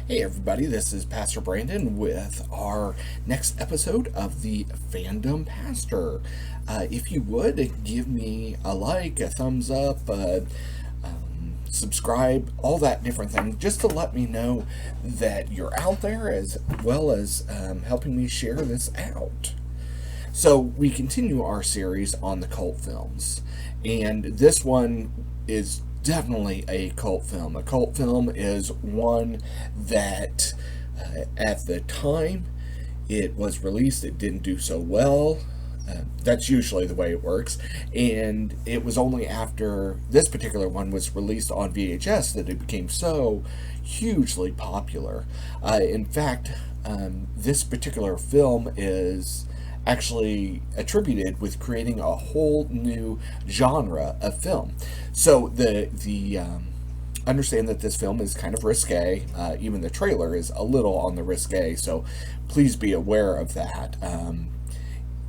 Hey everybody, this is Pastor Brandon with our next episode of the Fandom Pastor. If you would give me a like, a thumbs up, subscribe, all that different thing, just to let me know that you're out there as well as helping me share this out. So we continue our series on the cult films, and this one is definitely a cult film. A cult film is one that, at the time it was released, it didn't do so well. That's usually the way it works, and it was only after this particular one was released on VHS that it became so hugely popular. In fact, this particular film is actually attributed with creating a whole new genre of film. So the understand that this film is kind of risque. Even the trailer is a little on the risque, so please be aware of that.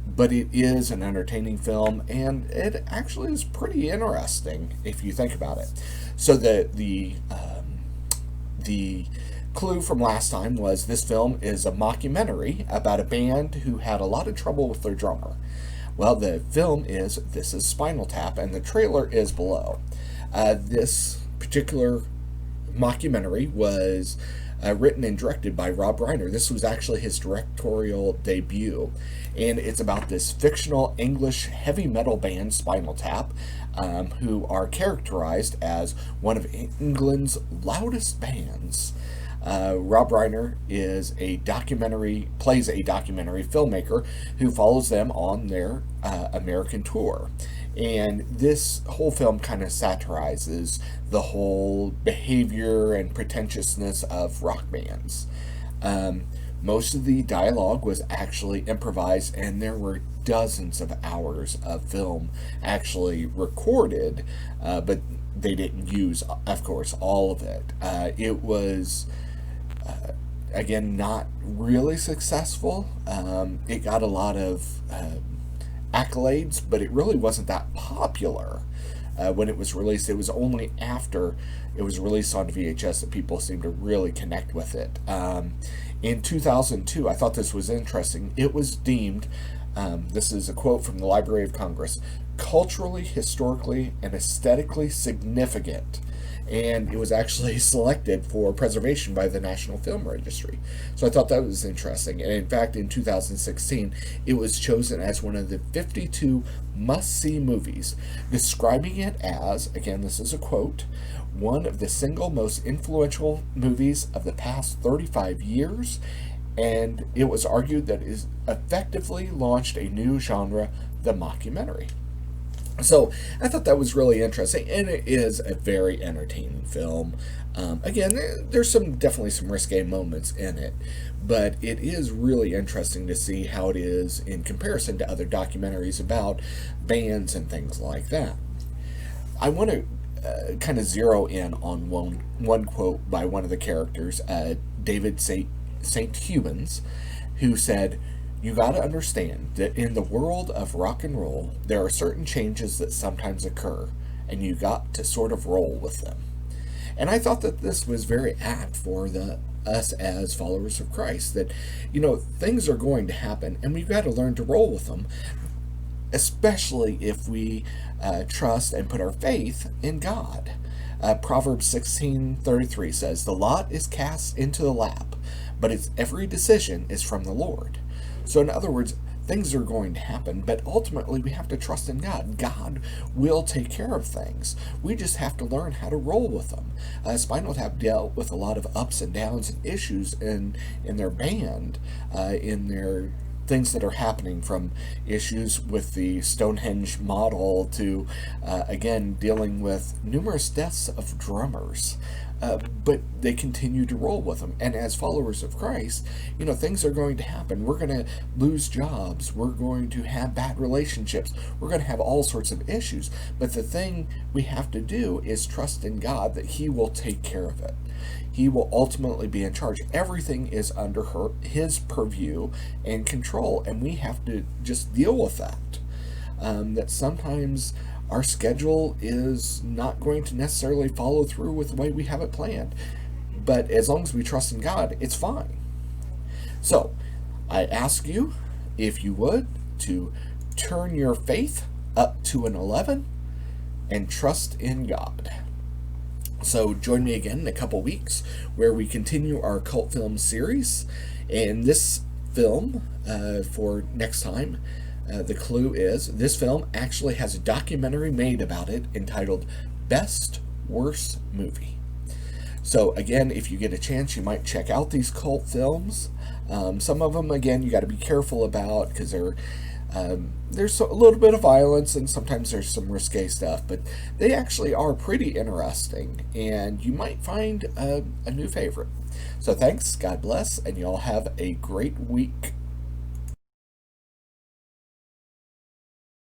But it is an entertaining film, and it actually is pretty interesting if you think about it. So the clue from last time was this film is a mockumentary about a band who had a lot of trouble with their drummer. Well, the film is This is Spinal Tap, and the trailer is below. This particular mockumentary was written and directed by Rob Reiner. This was actually his directorial debut, and it's about this fictional English heavy metal band, Spinal Tap, who are characterized as one of England's loudest bands. Rob Reiner plays a documentary filmmaker who follows them on their American tour. And this whole film kind of satirizes the whole behavior and pretentiousness of rock bands. Most of the dialogue was actually improvised, and there were dozens of hours of film actually recorded, but they didn't use, of course, all of it. It was again, not really successful. It got a lot of accolades, but it really wasn't that popular when it was released. It was only after it was released on VHS that people seemed to really connect with it. In 2002, I thought this was interesting. It was deemed, this is a quote from the Library of Congress, culturally, historically, and aesthetically significant, and it was actually selected for preservation by the National Film Registry. So I thought that was interesting. And in fact, in 2016, it was chosen as one of the 52 must-see movies, describing it as, again, this is a quote, one of the single most influential movies of the past 35 years, and it was argued that it effectively launched a new genre, the mockumentary. So I thought that was really interesting, and it is a very entertaining film. Again, there's definitely some risque moments in it, but it is really interesting to see how it is in comparison to other documentaries about bands and things like that. I want to kind of zero in on one quote by one of the characters, David St. Humans, who said, "You got to understand that in the world of rock and roll, there are certain changes that sometimes occur, and you got to sort of roll with them." And I thought that this was very apt for us as followers of Christ, that, things are going to happen, and we've got to learn to roll with them, especially if we trust and put our faith in God. Proverbs 16:33 says, "The lot is cast into the lap, but its every decision is from the Lord." So in other words, things are going to happen, but ultimately we have to trust in God. God will take care of things. We just have to learn how to roll with them. Spinal Tap dealt with a lot of ups and downs and issues in their band, in their things that are happening, from issues with the Stonehenge model to, again, dealing with numerous deaths of drummers. But they continue to roll with them. And as followers of Christ, things are going to happen. We're going to lose jobs. We're going to have bad relationships. We're going to have all sorts of issues. But the thing we have to do is trust in God that He will take care of it. He will ultimately be in charge. Everything is under His purview and control, and we have to just deal with that. That sometimes our schedule is not going to necessarily follow through with the way we have it planned. but as long as we trust in God, it's fine. So, I ask you, if you would, to turn your faith up to an 11 and trust in God. So join me again in a couple weeks where we continue our cult film series. And this film, for next time, the clue is this film actually has a documentary made about it entitled Best Worst Movie. So again, if you get a chance, you might check out these cult films. Some of them, again, you got to be careful about because there's a little bit of violence and sometimes there's some risque stuff, but they actually are pretty interesting, and you might find a new favorite. So thanks, God bless, and y'all have a great week.